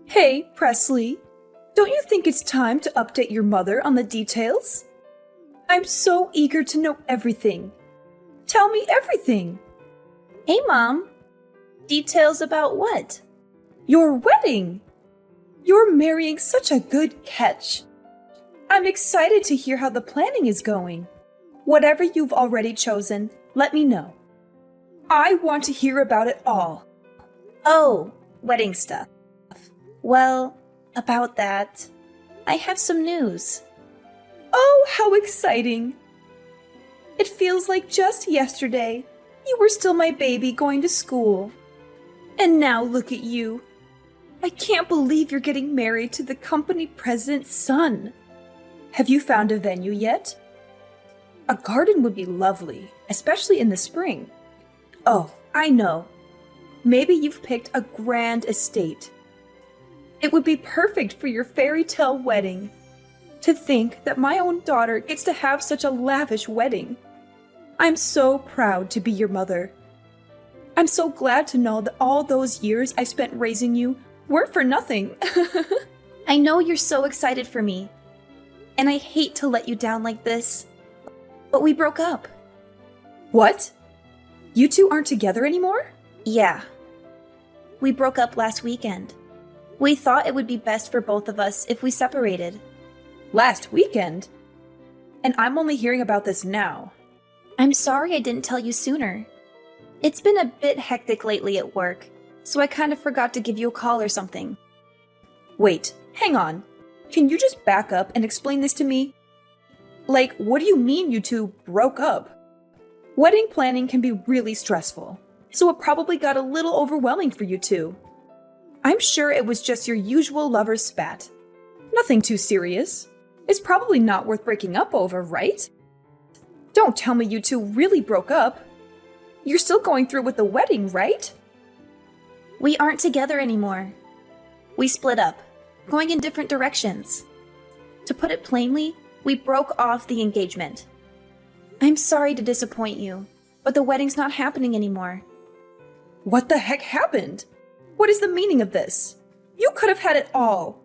Hey, Presley. Don't you think it's time to update your mother on the details? I'm so eager to know everything. Tell me everything. Hey, Mom. Details about what? Your wedding. You're marrying such a good catch. I'm excited to hear how the planning is going. Whatever you've already chosen, let me know. I want to hear about it all. Oh, wedding stuff. Well, about that, I have some news. Oh, how exciting! It feels like just yesterday you were still my baby going to school. And now look at you. I can't believe you're getting married to the company president's son. Have you found a venue yet? A garden would be lovely, especially in the spring. Oh, I know. Maybe you've picked a grand estate. It would be perfect for your fairy tale wedding. To think that my own daughter gets to have such a lavish wedding. I'm so proud to be your mother. I'm so glad to know that all those years I spent raising you weren't for nothing. I know you're so excited for me, and I hate to let you down like this, but we broke up. What? You two aren't together anymore? Yeah. We broke up last weekend. We thought it would be best for both of us if we separated. Last weekend? And I'm only hearing about this now. I'm sorry I didn't tell you sooner. It's been a bit hectic lately at work, so I kind of forgot to give you a call or something. Wait, hang on. Can you just back up and explain this to me? Like, what do you mean you two broke up? Wedding planning can be really stressful, so it probably got a little overwhelming for you two. I'm sure it was just your usual lover's spat. Nothing too serious. It's probably not worth breaking up over, right? Don't tell me you two really broke up. You're still going through with the wedding, right? We aren't together anymore. We split up, going in different directions. To put it plainly, we broke off the engagement. I'm sorry to disappoint you, but the wedding's not happening anymore. What the heck happened? What is the meaning of this? You could have had it all.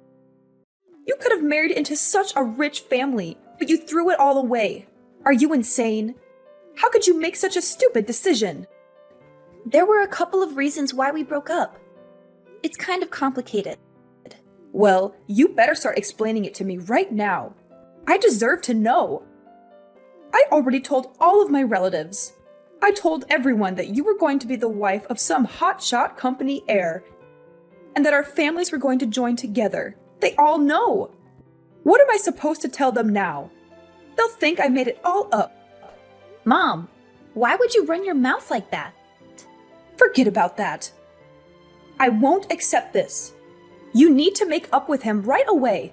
You could have married into such a rich family, but you threw it all away. Are you insane? How could you make such a stupid decision? There were a couple of reasons why we broke up. It's kind of complicated. Well, you better start explaining it to me right now. I deserve to know. I already told all of my relatives. I told everyone that you were going to be the wife of some hotshot company heir, and that our families were going to join together. They all know. What am I supposed to tell them now? They'll think I made it all up. Mom, why would you run your mouth like that? Forget about that. I won't accept this. You need to make up with him right away.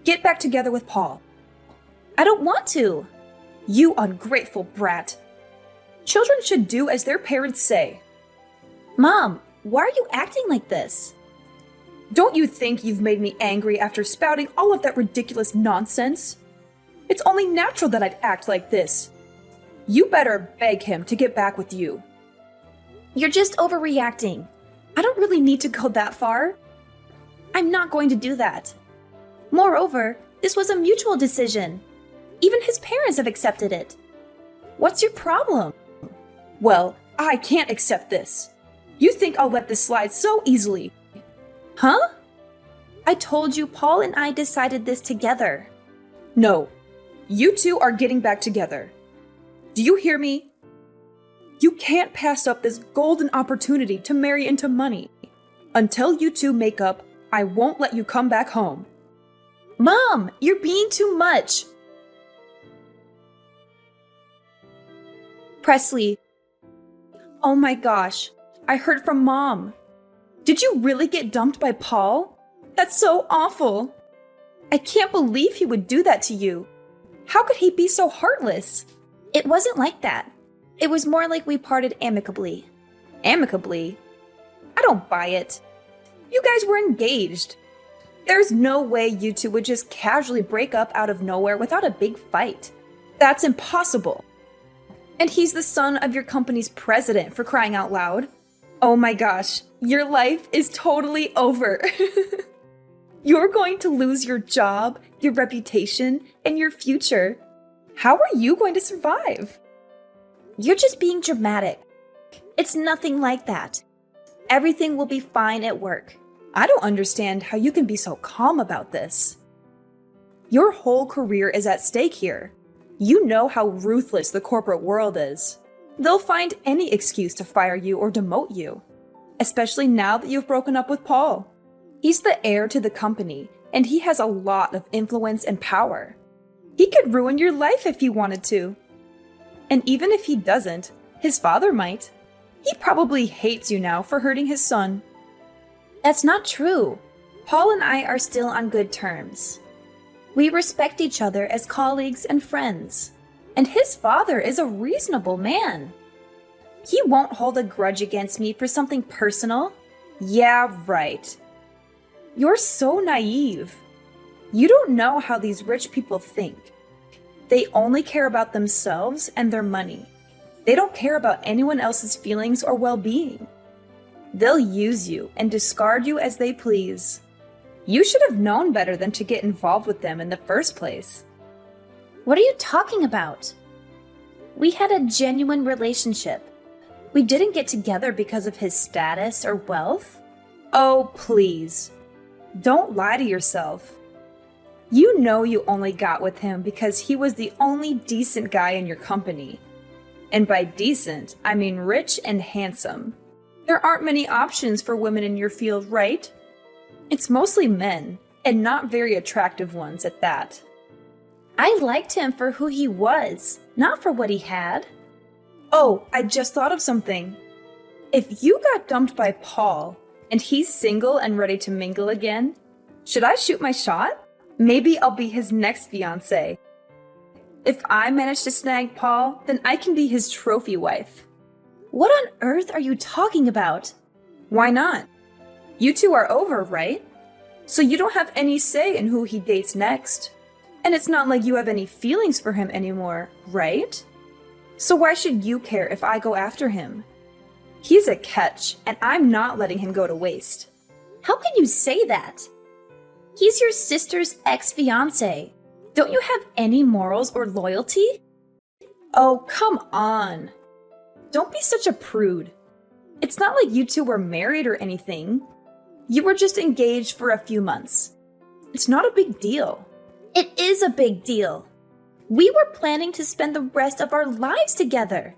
Get back together with Paul. I don't want to. You ungrateful brat. Children should do as their parents say. Mom, why are you acting like this? Don't you think you've made me angry after spouting all of that ridiculous nonsense? It's only natural that I'd act like this. You better beg him to get back with you. You're just overreacting. I don't really need to go that far. I'm not going to do that. Moreover, this was a mutual decision. Even his parents have accepted it. What's your problem? Well, I can't accept this. You think I'll let this slide so easily? Huh? I told you Paul and I decided this together. No, you two are getting back together. Do you hear me? You can't pass up this golden opportunity to marry into money. Until you two make up, I won't let you come back home. Mom, you're being too much. Presley. Oh my gosh, I heard from Mom. Did you really get dumped by Paul? That's so awful. I can't believe he would do that to you. How could he be so heartless? It wasn't like that. It was more like we parted amicably. Amicably? I don't buy it. You guys were engaged. There's no way you two would just casually break up out of nowhere without a big fight. That's impossible. And he's the son of your company's president, for crying out loud. Oh my gosh, your life is totally over. You're going to lose your job, your reputation, and your future. How are you going to survive? You're just being dramatic. It's nothing like that. Everything will be fine at work. I don't understand how you can be so calm about this. Your whole career is at stake here. You know how ruthless the corporate world is. They'll find any excuse to fire you or demote you, especially now that you've broken up with Paul. He's the heir to the company, and he has a lot of influence and power. He could ruin your life if he wanted to. And even if he doesn't, his father might. He probably hates you now for hurting his son. That's not true. Paul and I are still on good terms. We respect each other as colleagues and friends. And his father is a reasonable man. He won't hold a grudge against me for something personal. Yeah, right. You're so naive. You don't know how these rich people think. They only care about themselves and their money. They don't care about anyone else's feelings or well-being. They'll use you and discard you as they please. You should have known better than to get involved with them in the first place. What are you talking about? We had a genuine relationship. We didn't get together because of his status or wealth. Oh, please. Don't lie to yourself. You know you only got with him because he was the only decent guy in your company. And by decent, I mean rich and handsome. There aren't many options for women in your field, right? It's mostly men, and not very attractive ones at that. I liked him for who he was, not for what he had. Oh, I just thought of something. If you got dumped by Paul, and he's single and ready to mingle again, should I shoot my shot? Maybe I'll be his next fiancé. If I manage to snag Paul, then I can be his trophy wife. What on earth are you talking about? Why not? You two are over, right? So you don't have any say in who he dates next. And it's not like you have any feelings for him anymore, right? So why should you care if I go after him? He's a catch, and I'm not letting him go to waste. How can you say that? He's your sister's ex-fiancé. Don't you have any morals or loyalty? Oh, come on. Don't be such a prude. It's not like you two were married or anything. You were just engaged for a few months. It's not a big deal. It is a big deal. We were planning to spend the rest of our lives together.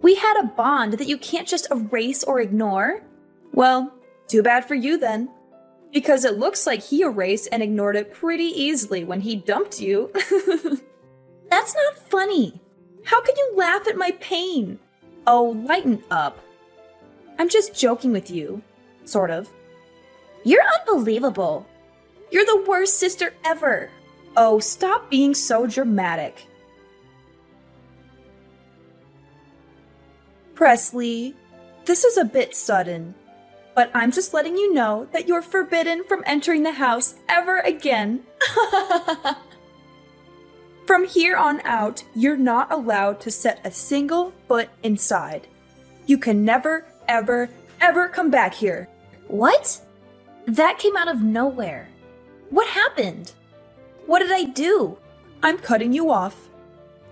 We had a bond that you can't just erase or ignore. Well, too bad for you then. Because it looks like he erased and ignored it pretty easily when he dumped you. That's not funny. How can you laugh at my pain? Oh, lighten up. I'm just joking with you. Sort of. You're unbelievable. You're the worst sister ever. Oh, stop being so dramatic. Presley, this is a bit sudden, but I'm just letting you know that you're forbidden from entering the house ever again. From here on out, you're not allowed to set a single foot inside. You can never, ever, ever come back here. What? That came out of nowhere. What happened? What did I do? I'm cutting you off.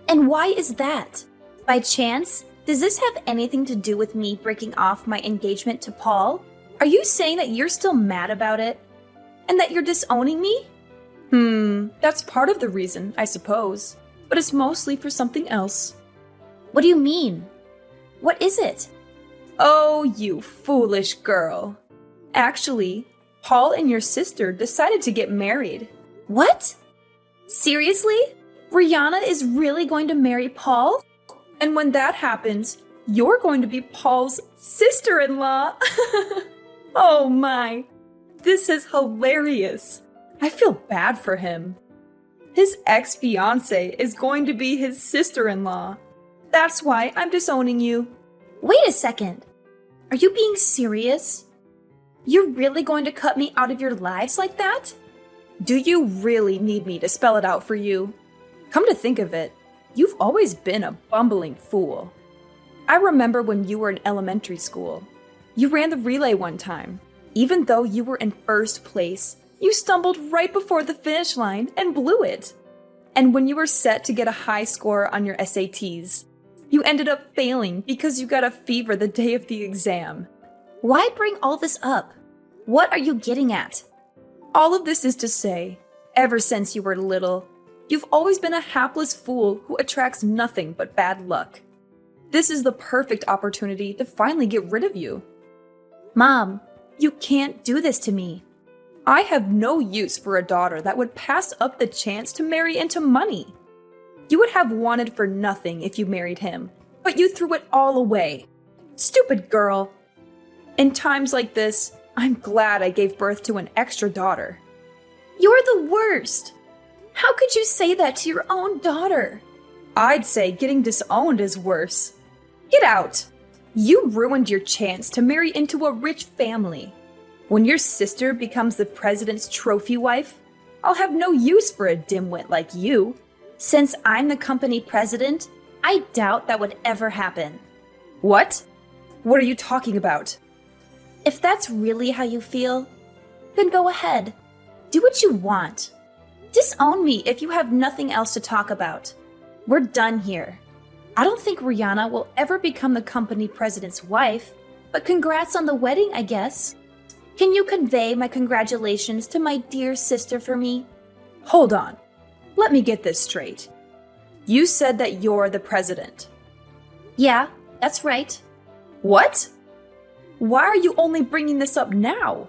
And why is that? By chance, does this have anything to do with me breaking off my engagement to Paul? Are you saying that you're still mad about it? And that you're disowning me? That's part of the reason, I suppose. But it's mostly for something else. What do you mean? What is it? Oh, you foolish girl. Actually, Paul and your sister decided to get married. What? Seriously? Rihanna is really going to marry Paul? And when that happens, you're going to be Paul's sister-in-law. Oh my, this is hilarious. I feel bad for him. His ex-fiancée is going to be his sister-in-law. That's why I'm disowning you. Wait a second. Are you being serious? You're really going to cut me out of your lives like that? Do you really need me to spell it out for you? Come to think of it, you've always been a bumbling fool. I remember when you were in elementary school. You ran the relay one time. Even though you were in first place, You stumbled right before the finish line and blew it. And when you were set to get a high score on your SATs, you ended up failing because you got a fever the day of the exam. Why bring all this up? What are you getting at? All of this is to say, ever since you were little, you've always been a hapless fool who attracts nothing but bad luck. This is the perfect opportunity to finally get rid of you. Mom, you can't do this to me. I have no use for a daughter that would pass up the chance to marry into money. You would have wanted for nothing if you married him, but you threw it all away. Stupid girl. In times like this, I'm glad I gave birth to an extra daughter. You're the worst. How could you say that to your own daughter? I'd say getting disowned is worse. Get out. You ruined your chance to marry into a rich family. When your sister becomes the president's trophy wife, I'll have no use for a dimwit like you. Since I'm the company president, I doubt that would ever happen. What? What are you talking about? If that's really how you feel, then go ahead. Do what you want. Disown me if you have nothing else to talk about. We're done here. I don't think Rihanna will ever become the company president's wife, but congrats on the wedding, I guess. Can you convey my congratulations to my dear sister for me? Hold on. Let me get this straight. You said that you're the president. Yeah, that's right. What? Why are you only bringing this up now?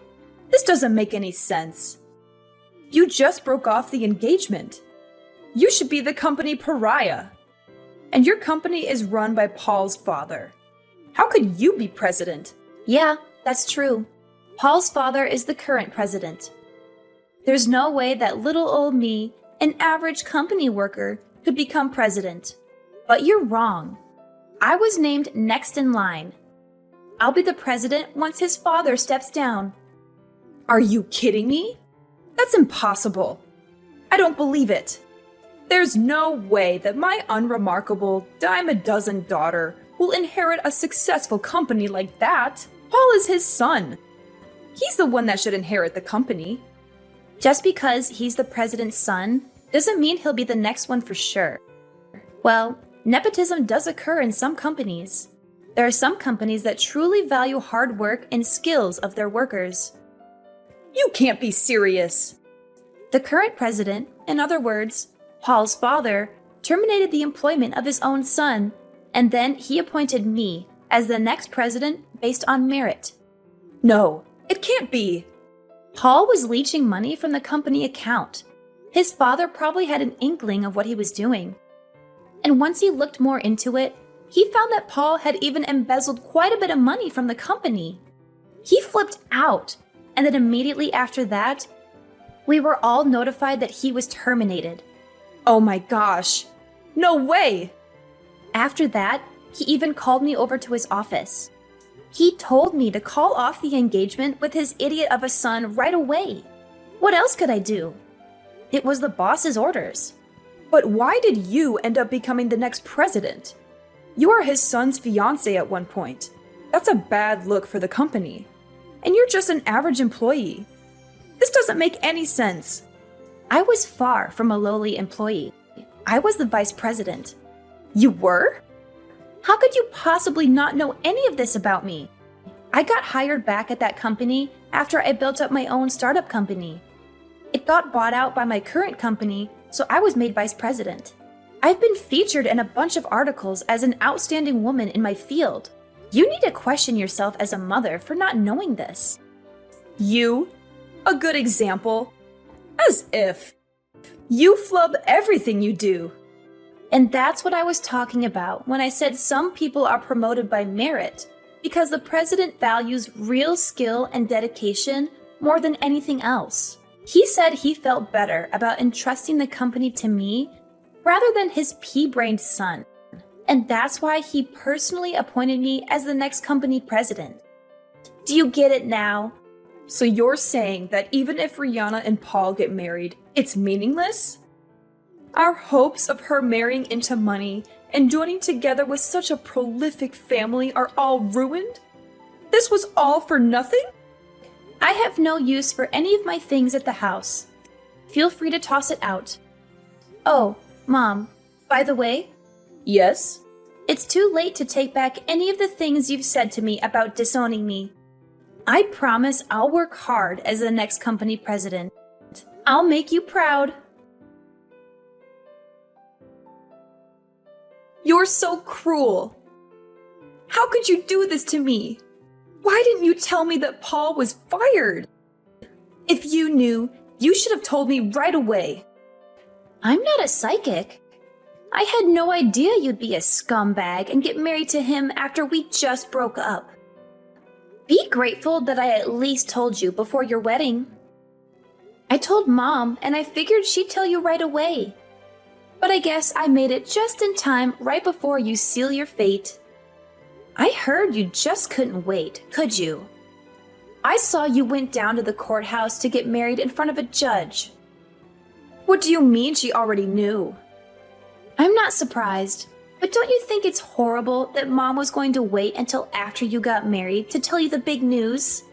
This doesn't make any sense. You just broke off the engagement. You should be the company pariah. And your company is run by Paul's father. How could you be president? Yeah, that's true. Paul's father is the current president. There's no way that little old me, an average company worker, could become president. But you're wrong. I was named next in line. I'll be the president once his father steps down. Are you kidding me? That's impossible. I don't believe it. There's no way that my unremarkable dime-a-dozen daughter will inherit a successful company like that. Paul is his son. He's the one that should inherit the company. Just because he's the president's son doesn't mean he'll be the next one for sure. Well, nepotism does occur in some companies. There are some companies that truly value hard work and skills of their workers. You can't be serious. The current president, in other words, Paul's father, terminated the employment of his own son, and then he appointed me as the next president based on merit. No, it can't be. Paul was leeching money from the company account. His father probably had an inkling of what he was doing. And once he looked more into it, he found that Paul had even embezzled quite a bit of money from the company. He flipped out, and then immediately after that, we were all notified that he was terminated. Oh my gosh. No way! After that, he even called me over to his office. He told me to call off the engagement with his idiot of a son right away. What else could I do? It was the boss's orders. But why did you end up becoming the next president? You are his son's fiancé at one point. That's a bad look for the company. And you're just an average employee. This doesn't make any sense. I was far from a lowly employee. I was the vice president. You were? How could you possibly not know any of this about me? I got hired back at that company after I built up my own startup company. It got bought out by my current company, so I was made vice president. I've been featured in a bunch of articles as an outstanding woman in my field. You need to question yourself as a mother for not knowing this. You? A good example? As if. You flub everything you do. And that's what I was talking about when I said some people are promoted by merit, because the president values real skill and dedication more than anything else. He said he felt better about entrusting the company to me rather than his pea-brained son. And that's why he personally appointed me as the next company president. Do you get it now? So you're saying that even if Rihanna and Paul get married, it's meaningless? Our hopes of her marrying into money and joining together with such a prolific family are all ruined? This was all for nothing? I have no use for any of my things at the house. Feel free to toss it out. Oh, Mom, by the way, Yes? it's too late to take back any of the things you've said to me about disowning me. I promise I'll work hard as the next company president. I'll make you proud. You're so cruel. How could you do this to me? Why didn't you tell me that Paul was fired? If you knew, you should have told me right away. I'm not a psychic. I had no idea you'd be a scumbag and get married to him after we just broke up. Be grateful that I at least told you before your wedding. I told Mom, and I figured she'd tell you right away. But I guess I made it just in time right before you seal your fate. I heard you just couldn't wait, could you? I saw you went down to the courthouse to get married in front of a judge. What do you mean she already knew? I'm not surprised, but don't you think it's horrible that Mom was going to wait until after you got married to tell you the big news?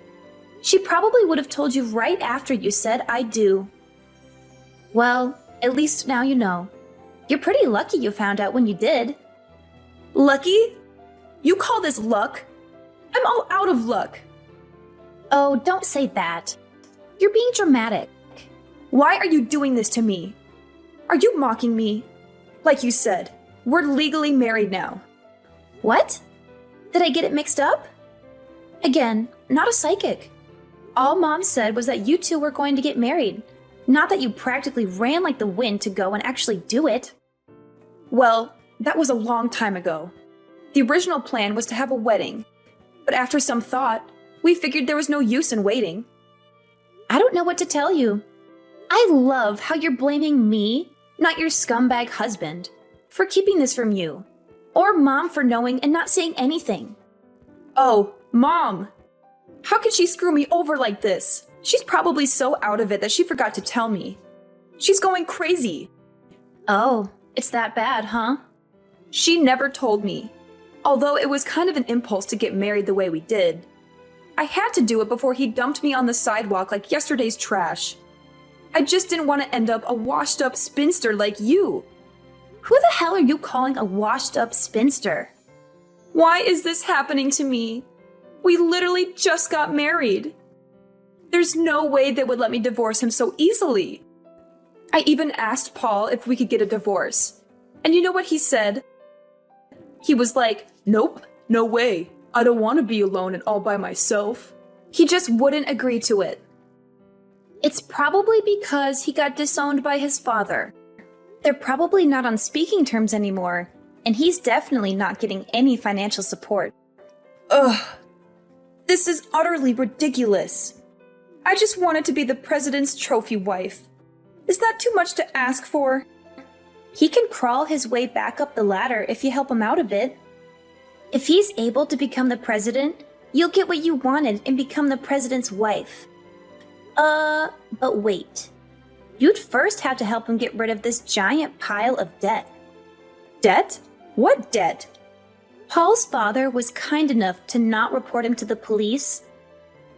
She probably would have told you right after you said I do. Well, at least now you know. You're pretty lucky you found out when you did. Lucky? You call this luck? I'm all out of luck. Oh, don't say that. You're being dramatic. Why are you doing this to me? Are you mocking me? Like you said, we're legally married now. What? Did I get it mixed up? Again, not a psychic. All Mom said was that you two were going to get married, not that you practically ran like the wind to go and actually do it. Well, that was a long time ago. The original plan was to have a wedding, but after some thought, we figured there was no use in waiting. I don't know what to tell you. I love how you're blaming me, not your scumbag husband, for keeping this from you, or Mom for knowing and not saying anything. Oh, Mom! How could she screw me over like this? She's probably so out of it that she forgot to tell me. She's going crazy. Oh, it's that bad, huh? She never told me, although it was kind of an impulse to get married the way we did. I had to do it before he dumped me on the sidewalk like yesterday's trash. I just didn't want to end up a washed-up spinster like you. Who the hell are you calling a washed-up spinster? Why is this happening to me? We literally just got married. There's no way they would let me divorce him so easily. I even asked Paul if we could get a divorce. And you know what he said? He was like, "Nope, no way. I don't want to be alone and all by myself." He just wouldn't agree to it. It's probably because he got disowned by his father. They're probably not on speaking terms anymore, and he's definitely not getting any financial support. Ugh. This is utterly ridiculous. I just wanted to be the president's trophy wife. Is that too much to ask for? He can crawl his way back up the ladder if you help him out a bit. If he's able to become the president, you'll get what you wanted and become the president's wife. But wait. You'd first have to help him get rid of this giant pile of debt. Debt? What debt? Paul's father was kind enough to not report him to the police,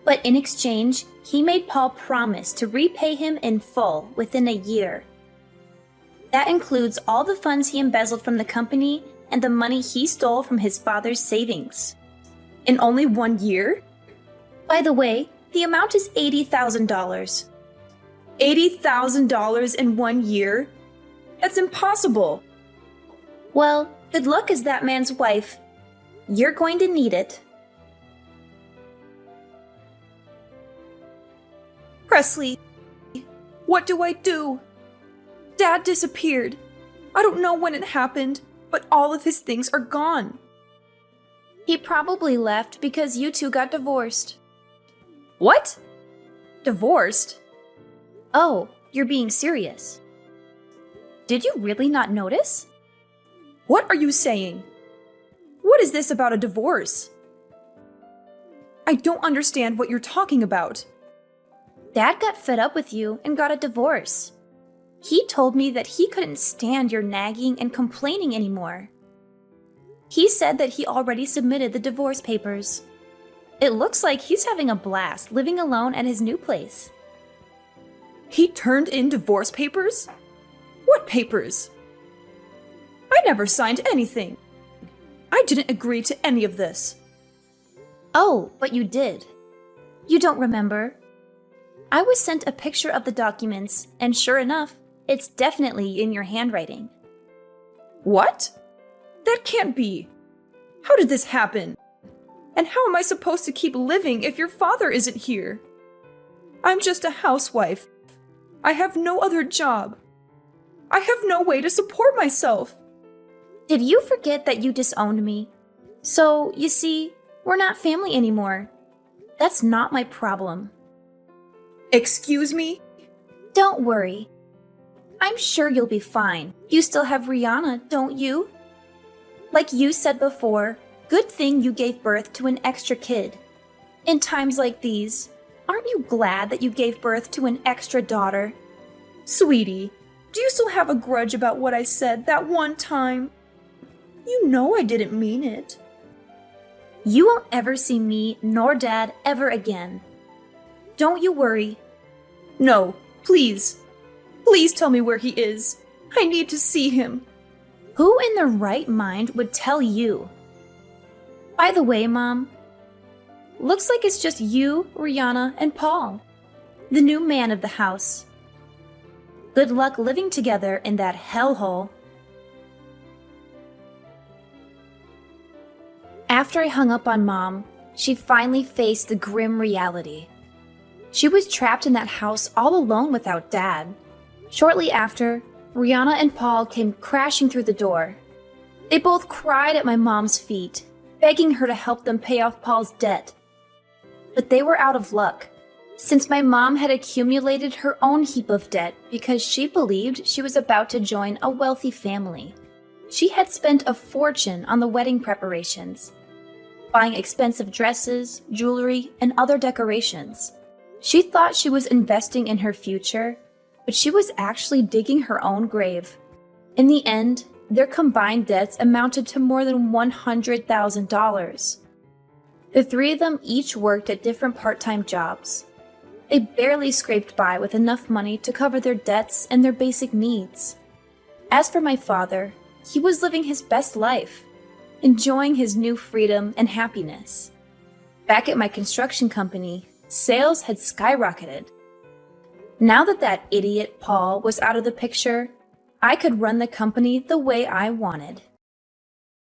but in exchange, he made Paul promise to repay him in full within a year. That includes all the funds he embezzled from the company and the money he stole from his father's savings. In only 1 year? By the way, the amount is $80,000. $80,000 in 1 year? That's impossible. Well, good luck as that man's wife. You're going to need it. Presley, what do I do? Dad disappeared. I don't know when it happened, but all of his things are gone. He probably left because you two got divorced. What? Divorced? Oh, you're being serious. Did you really not notice? What are you saying? What is this about a divorce? I don't understand what you're talking about. Dad got fed up with you and got a divorce. He told me that he couldn't stand your nagging and complaining anymore. He said that he already submitted the divorce papers. It looks like he's having a blast living alone at his new place. He turned in divorce papers? What papers? I never signed anything. I didn't agree to any of this. Oh, but you did. You don't remember? I was sent a picture of the documents, and sure enough, it's definitely in your handwriting. What? That can't be. How did this happen? And how am I supposed to keep living if your father isn't here? I'm just a housewife. I have no other job. I have no way to support myself. Did you forget that you disowned me? So, you see, we're not family anymore. That's not my problem. Excuse me? Don't worry. I'm sure you'll be fine. You still have Rihanna, don't you? Like you said before, good thing you gave birth to an extra kid. In times like these, aren't you glad that you gave birth to an extra daughter? Sweetie, do you still have a grudge about what I said that one time? You know I didn't mean it. You won't ever see me nor Dad ever again. Don't you worry. No, please. Please tell me where he is. I need to see him. Who in their right mind would tell you? By the way, Mom, looks like it's just you, Rihanna, and Paul, the new man of the house. Good luck living together in that hellhole. After I hung up on Mom, she finally faced the grim reality. She was trapped in that house all alone without Dad. Shortly after, Rihanna and Paul came crashing through the door. They both cried at my mom's feet, begging her to help them pay off Paul's debt. But they were out of luck, since my mom had accumulated her own heap of debt because she believed she was about to join a wealthy family. She had spent a fortune on the wedding preparations, buying expensive dresses, jewelry, and other decorations. She thought she was investing in her future, but she was actually digging her own grave. In the end, their combined debts amounted to more than $100,000. The three of them each worked at different part-time jobs. They barely scraped by with enough money to cover their debts and their basic needs. As for my father, he was living his best life, enjoying his new freedom and happiness. Back at my construction company, sales had skyrocketed. Now that idiot Paul was out of the picture, I could run the company the way I wanted.